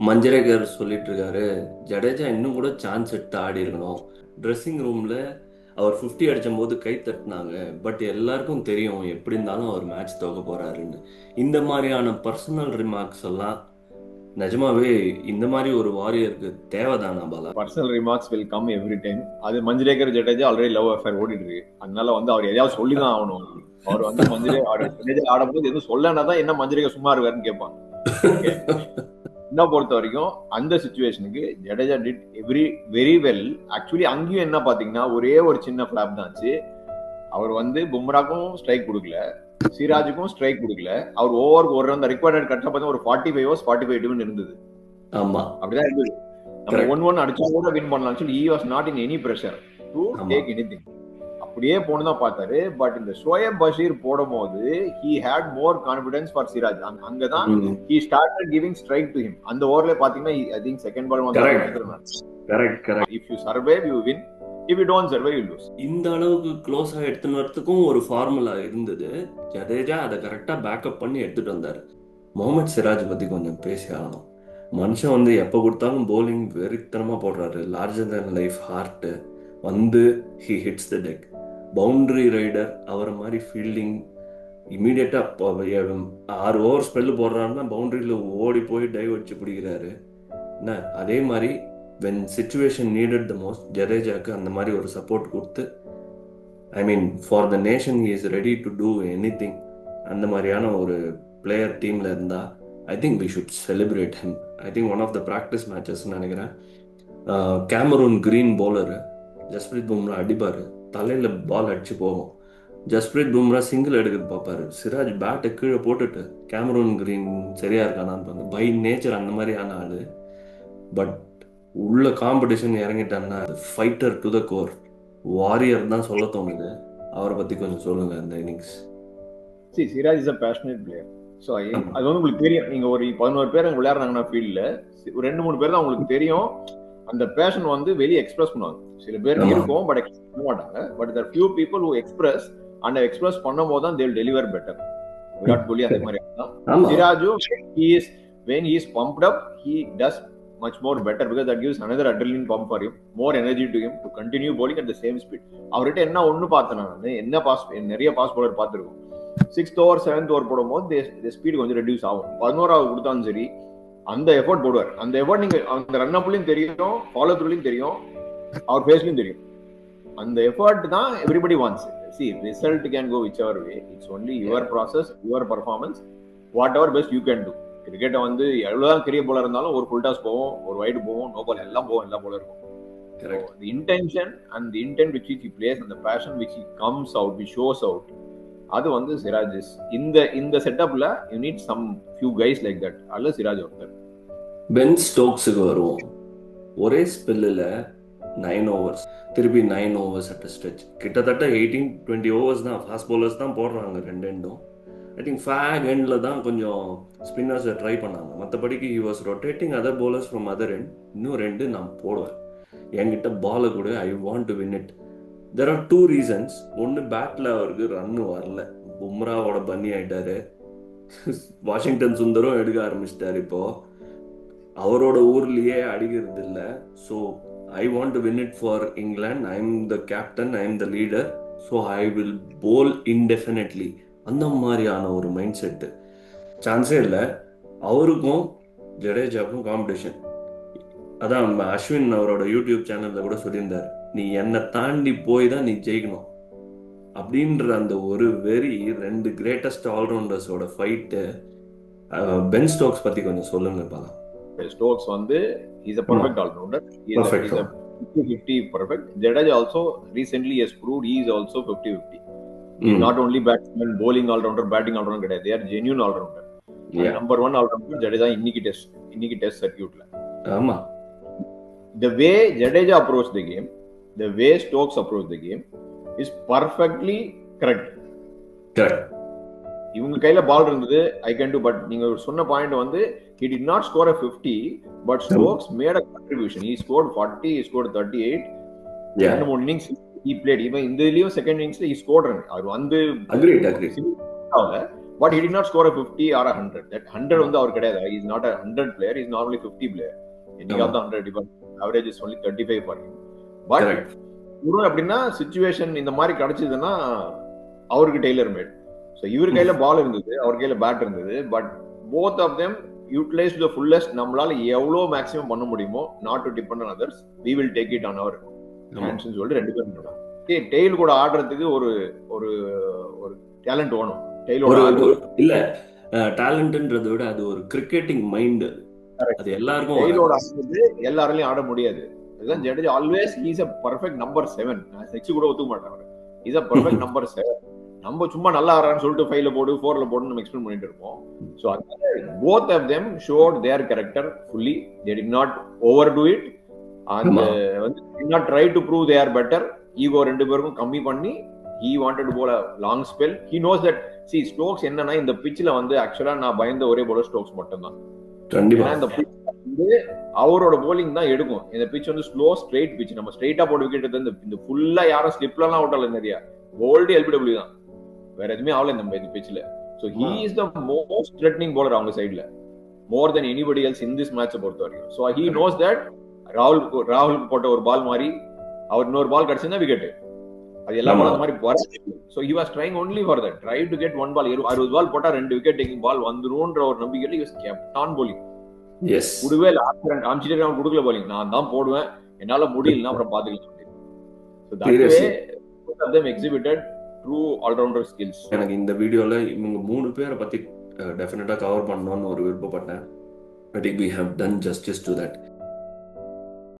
மஞ்சரேகர் சொல்லிட்டு இருக்காரு, ஜடேஜா இன்னும் கூட சான்ஸ் எடுத்து ஆடி இருக்கணும். ட்ரெஸ்ஸிங் ரூம்ல அவர் 50 அடிச்சும் போது கை தட்டினாங்க. பட் எல்லாருக்கும் தெரியும் எப்படி இருந்தாலும் அவர் மேட்ச் தோக்க போறாருன்னு. இந்த மாதிரியான பர்சனல் ரிமார்க்ஸ் எல்லாம் நிஜமாவே இந்த மாதிரி ஒரு வாரியருக்கு தேவைதானா Bala? Personal remarks will come every time. அது Manjrekar Jadeja already love affair ஓடிட்டு இருக்கு. அதனால வந்து அவர் எதையாவது சொல்லிதான் ஆகணும். அவர் வந்து ஜடேஜா ஆடும்போது எதுவும் சொல்லனா தான் என்ன மஞ்சரேகர் சும்மா இருக்காருன்னு கேட்பாங்க. ஓகே, என்ன பொறுத்த வரைக்கும் அந்த சிச்சுவேஷனுக்கு Jadeja did very well. Actually அங்கேயும் என்ன பாத்தீங்கன்னா ஒரே ஒரு சின்ன பிளாப் தான் ஆச்சு. அவர் வந்து பும்ராக்கும் ஸ்ட்ரைக் கொடுக்கல, சிராஜுக்கும் ஸ்ட்ரைக் கொடுக்கல. அவர் ஓவருக்கு ஒரு ரன் ரிக்வயர்ட் கட்ல பார்த்தா ஒரு 45 ஓவர்ஸ் 45 டிவின் இருந்தது. ஆமா, அப்படிதான் இருந்தது. நம்ம 1-1 அடிச்சா கூட வின் பண்ணலாம். சொல்லி he was not in any pressure to take anything. அப்படியே போனதான் பார்த்தாரு. பட் இந்த ஷோயப் பஷீர் போடும்போது he had more confidence for Siraj. அங்கதான் he started giving strike to him. அந்த ஓவர்ல பாத்தீங்கன்னா I think second ball வந்து correct. if you survive you win, if you don't survive you lose. இந்த அளவுக்கு க்ளோஸா எடுத்துன்னு வரதுக்கும் ஒரு ஃபார்முலா இருந்தது. ஜடேஜா அதை கரெக்டா பேக்கப் பண்ணி எடுத்துட்டு வந்தாரு. முகமது சிராஜ் பத்தி கொஞ்சம் பேசி ஆகணும். மனுஷன் வந்து எப்போ கொடுத்தாலும் போலிங் வெறித்தனமா போடுறாரு. லார்ஜர் தேன் லைஃப் ஹார்ட் வந்து he hits the deck. Boundary rider அவரை மாதிரி ஃபீல்டிங் இமீடியட்டா 6 ஓவர் ஸ்பெல்லு போடுறாருன்னா பவுண்டரியில ஓடி போய் டைவ் வச்சு பிடிக்கிறாரு. என்ன அதே மாதிரி when situation needed the most ஜடேஜாக்கு அந்த மாதிரி ஒரு சப்போர்ட் கொடுத்து I mean for the nation he is ready to do anything. அந்த மாதிரியான ஒரு பிளேயர் டீம்ல இருந்தா I think we should celebrate him. I think one of the practice matches நினைக்கிறேன். Cameron Green bowler Jasprit Bumrah அடிப்பாரு, தலையில பால் அடிச்சு போகும். ஜஸ்பிரீத் பும்ரா சிங்கிள் எடுக்கிறது பார்ப்பாரு. சிராஜ் பேட்டை கீழே போட்டுட்டு கேமரூன் கிரீன் சரியா இருக்கானான்னு பார்த்து பை நேச்சர் அந்த மாதிரியான ஆளு. பட் உள்ள காம்படிஷன் இறங்கிட்டான்னா fighter to the core, warrior தான் சொல்ல தோணுது. அவரை பத்தி கொஞ்சம் சொல்லுங்க இந்த innings. Siraj is a passionate player. So அது வந்து உங்களுக்கு தெரியும். நீங்க ஒரு 11 பேர் அங்கே விளையாடுறாங்கன்னா ஃபீல்ட்ல ஒரு 2-3 பேர் தான் உங்களுக்கு தெரியும். அந்த பேஷன் வந்து வெளியே எக்ஸ்பிரஸ் பண்ணுவாங்க. சில பேர் இருக்கும் பட் எக்ஸ்பிரஸ் பண்ண மாட்டாங்க. But there few people who express and express பண்ணும் போது தான் they will deliver better. Virat Kohli அதே மாதிரி தான். சிராஜும் when he is pumped up he does much more better because that gives another adrenaline pump for him, more energy to him to continue bowling at the same speed. அவர்கிட்ட என்ன ஒண்ணு பார்த்தேன் நான், என்ன pass நிறைய பாஸ் பவுலர் பார்த்துருக்கோம். 6th over 7th over போடும்போது speed கொஞ்சம் ரெடியூஸ் ஆகும். 11வது கொடுத்தாலும் சரி அந்த எஃபர்ட் போடுவார். அந்த எஃபர்ட் நீங்க அந்த ரன் அப்லயும் தெரியும், ஃபாலோ த்ரூலையும் தெரியும், அவர் ஃபேஸ்லயும் தெரியும். அந்த எஃபர்ட் தான் everybody wants. See, result can go whichever way. It's only your process, your performance, whatever best you can do. கிரிக்கெட்டை வந்து எவ்வளவுதான் பெரிய போலர் இருந்தாலும் ஒரு ஃபுல் டாஸ் போவோம், ஒரு வைடு போவோம், நோ பால் எல்லாம் போவோம், எல்லா போல இருக்கும். The intention and the intent which he plays and the passion which he comes out, which shows out, அது வந்து சிராஜ். இந்த செட்டப்ல you need some few guys like that. அல்ல சிராஜ் ஒருத்தர். பென் ஸ்டோக்ஸுக்கு வருவோம். ஒரே ஸ்பெல்லில் 9 ஓவர்ஸ், திருப்பி 9 ஓவர்ஸ் அட் ஸ்ட்ரெச். கிட்டத்தட்ட 18-20 ஓவர்ஸ் தான் ஃபாஸ்ட் பவுலர்ஸ் தான் போடுறாங்க ரெண்டு எண்டும். ஐ திங்க் ஃபேக் எண்டில் தான் கொஞ்சம் ஸ்பின்னர்ஸை ட்ரை பண்ணாங்க. மற்றபடிக்கு he was rotating other bowlers from other end. இன்னும் 2 நான் போடுவேன். என்கிட்ட பாலை கூட I want to win it. There are 2 reasons. ஒன்று, பேட்டில் அவருக்கு ரன்னு வரல. பும்ராவோட பன்னி ஆயிட்டாரு. வாஷிங்டன் சுந்தரும் எடுக்க ஆரம்பிச்சிட்டாரு. இப்போ அவரோட ஊர்லயே அடிக்கிறது இல்லை. So I want to win it for England. I am the captain, I am the leader, so I will bowl indefinitely. அந்த மாதிரியான ஒரு மைண்ட் செட்டு. சான்ஸே இல்லை. அவருக்கும் ஜடேஜாவுக்கும் காம்படிஷன். அதான் அஸ்வின் அவரோட யூடியூப் சேனல்ல கூட சொல்லியிருந்தார், நீ என்னை தாண்டி போய் தான் நீ ஜெயிக்கணும் அப்படின்ற அந்த ஒரு வெறி. 2 கிரேட்டஸ்ட் ஆல்ரவுண்டர்ஸோட ஃபைட்டு. பென் ஸ்டோக்ஸ் பத்தி கொஞ்சம் சொல்லுங்க பாலா. ஸ்டோக்ஸ் வந்து is a perfect all-rounder. He is a 50-50 perfect. Jadeja also recently has proved he is also 50-50. Not only batsman, bowling all-rounder, batting all-rounder கிடையாது. They are genuine all-rounder. Number 1 all-rounder Jadeja இன்னைக்கு test சர்க்யூட்ல. ஆமா. The way Jadeja approached the game, the way Stokes approached the game is perfectly correct. இவங்க கையில பால் இருந்தது, I can to. But நீங்க சொன்ன point வந்து he did not score a 50, but Stokes made a contribution. He scored 40, he scored 38. ரெண்டு மூணு innings he played. இவன் இந்த இதுலயும் செகண்ட் இன்னிங்ஸ்ல he scored run. அவர் வந்து agreed. But he did not score a 50 or a 100. That 100 வந்து அவர் கிடையாது. He is not a 100 player. He is normally 50 player. And he got the 100. But average is only 35 for him. But இவரும் அப்படின்னா situation இந்த மாதிரி கிடைச்சதுன்னா அவருக்கு tailor made. So இவர் கையில பால் இருந்தது, அவர் கையில பேட் இருந்தது. But both of them utilise the fullest. நம்மளால எவ்வளோ மேக்ஸிமம் பண்ண முடியுமோ, not to depend on others, we will take it on our ஹேண்ட்ஸ்னு சொல்லிட்டு 2 பேரும் பண்ணாங்க. டெய்ல் கூட ஆடுறதுக்கு ஒரு ஒரு ஒரு டேலண்ட் வேணும். இல்ல டேலண்ட்ன்றதை விட அது ஒரு கிரிக்கெட்டிங் மைண்ட். அது எல்லாருக்கும் எல்லாராலையும் ஆட முடியாது. அதுதான் Jadeja always is a perfect number 7. Sex கூட ஒத்துக்க மாட்டாங்க. Is a perfect number 7. நம்ம சும்மா நல்லா ஆடுறான்னு சொல்லிட்டு 5ல போடு 4ல போடு நம்ம எக்ஸ்பிளைன் பண்ணிட்டு இருப்போம். So both of them showed their character fully. They did not overdo it and did not try to prove they are better. Ego 2 பேருக்கும் கம்மி பண்ணி he wanted to bowl a long spell. He knows that see Stokes என்னன்னா இந்த பிட்ச்ல வந்து ஆக்சுவலா நான் பயந்த ஒரே bowler Stokes மட்டும்தான். கண்டிப்பா இந்த பிட்ச் வந்து அவரோட bowling தான் எடுக்கும். இந்த பிட்ச் வந்து ஸ்லோ ஸ்ட்ரைட் பிட்ச். நம்ம ஸ்ட்ரைட்டா போட்டு விக்கெட் எடுத்து இந்த ஃபுல்லா யாரும் ஸ்லிப்ல எல்லாம் அவுட் ஆகல. நிறைய போல்டு எல்பிடபிள்யூ தான், வேற எதுவுமே ஆகல இந்த பிட்ச்ல. So he is the most threatening bowler அவங்க சைடுல, more than anybody else in this match பொறுத்த வரைக்கும். So he knows that ராகுல் போட்ட ஒரு பால் மாதிரி அவர் இன்னொரு பால் கிடைச்சிருந்தா விக்கெட். அது எல்லாம் அந்த மாதிரி வராது. So he was trying only for that, try to get one ball. 60 பால் போட்டா 2 விக்கெட் டேக்கிங் பால் வந்துரும்ன்ற ஒரு நம்பிக்கையில he was kept on bowling. Yes, குடுவே லாஸ்ட் ரன் காமிச்சிட்டே அவன் குடுக்கல bowling. நான் தான் போடுவேன், என்னால முடியலனா அப்புறம் பாத்துக்கலாம். So that way both of them exhibited true all-rounder skills. எனக்கு இந்த வீடியோல இவங்க 3 பேரை பத்தி டெஃபினட்டா கவர் பண்ணணும்னு ஒரு விருப்பப்பட்டேன். I think we have done justice to that.